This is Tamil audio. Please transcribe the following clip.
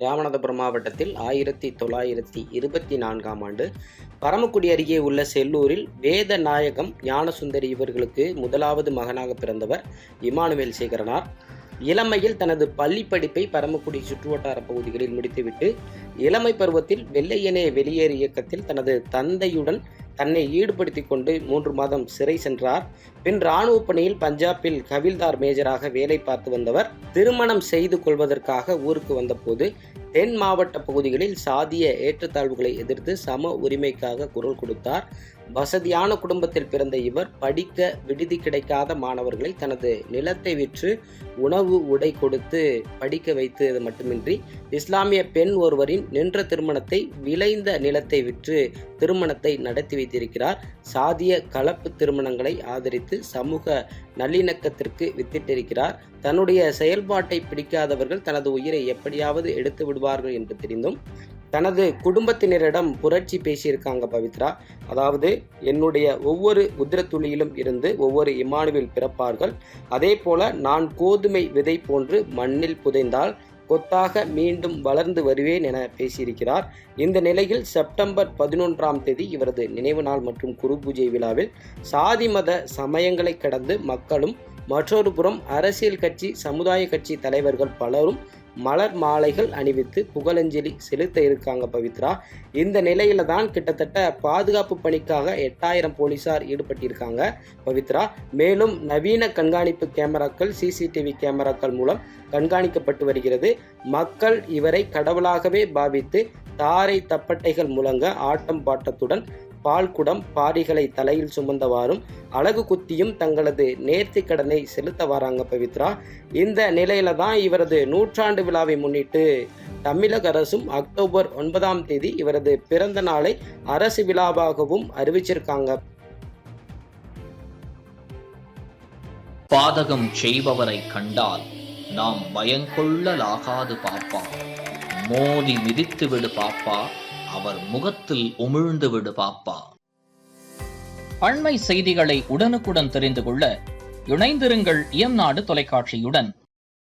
ராமநாதபுரம் மாவட்டத்தில் 1924ஆம் ஆண்டு பரமக்குடி அருகே உள்ள செல்லூரில் வேதநாயகம் ஞானசுந்தரி இவர்களுக்கு முதலாவது மகனாக பிறந்தவர் இமானுவேல் சேகரனார். இளமையில் தனது பள்ளி படிப்பை பரமக்குடி சுற்றுவட்டார பகுதிகளில் முடித்துவிட்டு இளமை பருவத்தில் வெள்ளையனே வெளியேறு இயக்கத்தில் தனது தந்தையுடன் தன்னை ஈடுபடுத்திக் கொண்டு 3 மாதம் சிறை சென்றார். பின் இராணுவ பணியில் பஞ்சாபில் கவில்தார் மேஜராக வேலை பார்த்து வந்தவர் திருமணம் செய்து கொள்வதற்காக ஊருக்கு வந்தபோது தென் மாவட்ட பகுதிகளில் சாதிய ஏற்றத்தாழ்வுகளை எதிர்த்து சம உரிமைக்காக குரல் கொடுத்தார். வசதியான குடும்பத்தில் பிறந்த இவர் படிக்க விடுதி கிடைக்காத மாணவர்களை தனது நிலத்தை விற்று உணவு உடை கொடுத்து படிக்க வைத்தது மட்டுமின்றி இஸ்லாமிய பெண் ஒருவரின் நின்ற திருமணத்தை விளைந்த நிலத்தை விற்று திருமணத்தை நடத்தி வைத்திருக்கிறார். சாதிய கலப்பு திருமணங்களை ஆதரித்து சமூக நல்லிணக்கத்திற்கு வித்திட்டிருக்கிறார். தன்னுடைய செயல்பாட்டை பிடிக்காதவர்கள் தனது உயிரை எப்படியாவது எடுத்து விடுவார்கள் என்று தெரிந்தும் தனது குடும்பத்தினரிடம் புரட்சி பேசியிருக்காங்க பவித்ரா. அதாவது, என்னுடைய ஒவ்வொரு உதிரத்துளியிலும் இருந்து ஒவ்வொரு இமானுவேல் பிறப்பார்கள். அதே போல நான் கோதுமை விதை போன்று மண்ணில் புதைந்தால் கொத்தாக மீண்டும் வளர்ந்து வருவேன் என பேசியிருக்கிறார். இந்த நிலையில் செப்டம்பர் 11ஆம் தேதி இவரது நினைவு நாள் மற்றும் குரு பூஜை விழாவில் சாதி மத சமயங்களை கடந்து மக்களும் மற்றொரு புறம் அரசியல் கட்சி சமுதாய கட்சி தலைவர்கள் பலரும் மலர் மாலைகள் அணிவித்து புகழஞ்சலி செலுத்த இருக்காங்க பவித்ரா. இந்த நிலையில தான் கிட்டத்தட்ட பாதுகாப்பு பணிக்காக 8000 போலீசார் ஈடுபட்டிருக்காங்க பவித்ரா. மேலும் நவீன கண்காணிப்பு கேமராக்கள் சிசிடிவி கேமராக்கள் மூலம் கண்காணிக்கப்பட்டு வருகிறது. மக்கள் இவரை கடவுளாகவே பாவித்து தாரை தப்பட்டைகள் முழங்க ஆட்டம் பாட்டத்துடன் பால்குடம் பாரிகளை தலையில் சுமந்தவாறும் அழகு குத்தியும் தங்களது நேர்த்தி கடனை செலுத்த வராங்க பவித்ரா. இந்த நிலையில தான் இவரது 100ஆண்டு விழாவை முன்னிட்டு தமிழக அரசும் அக்டோபர் 9ஆம் தேதி இவரது பிறந்த நாளை அரசு விழாவாகவும் அறிவிச்சிருக்காங்க. பாதகம் செய்பவரை கண்டால் நாம் பயங்கொள்ளலாகாது பாப்பா, மோதி மிதித்து விடு பாப்பா, அவர் முகத்தில் உமிழ்ந்து விடு பாப்பா. அண்மை செய்திகளை உடனுக்குடன் தெரிந்து கொள்ள இணைந்திருங்கள் இயம்நாடு தொலைக்காட்சியுடன்.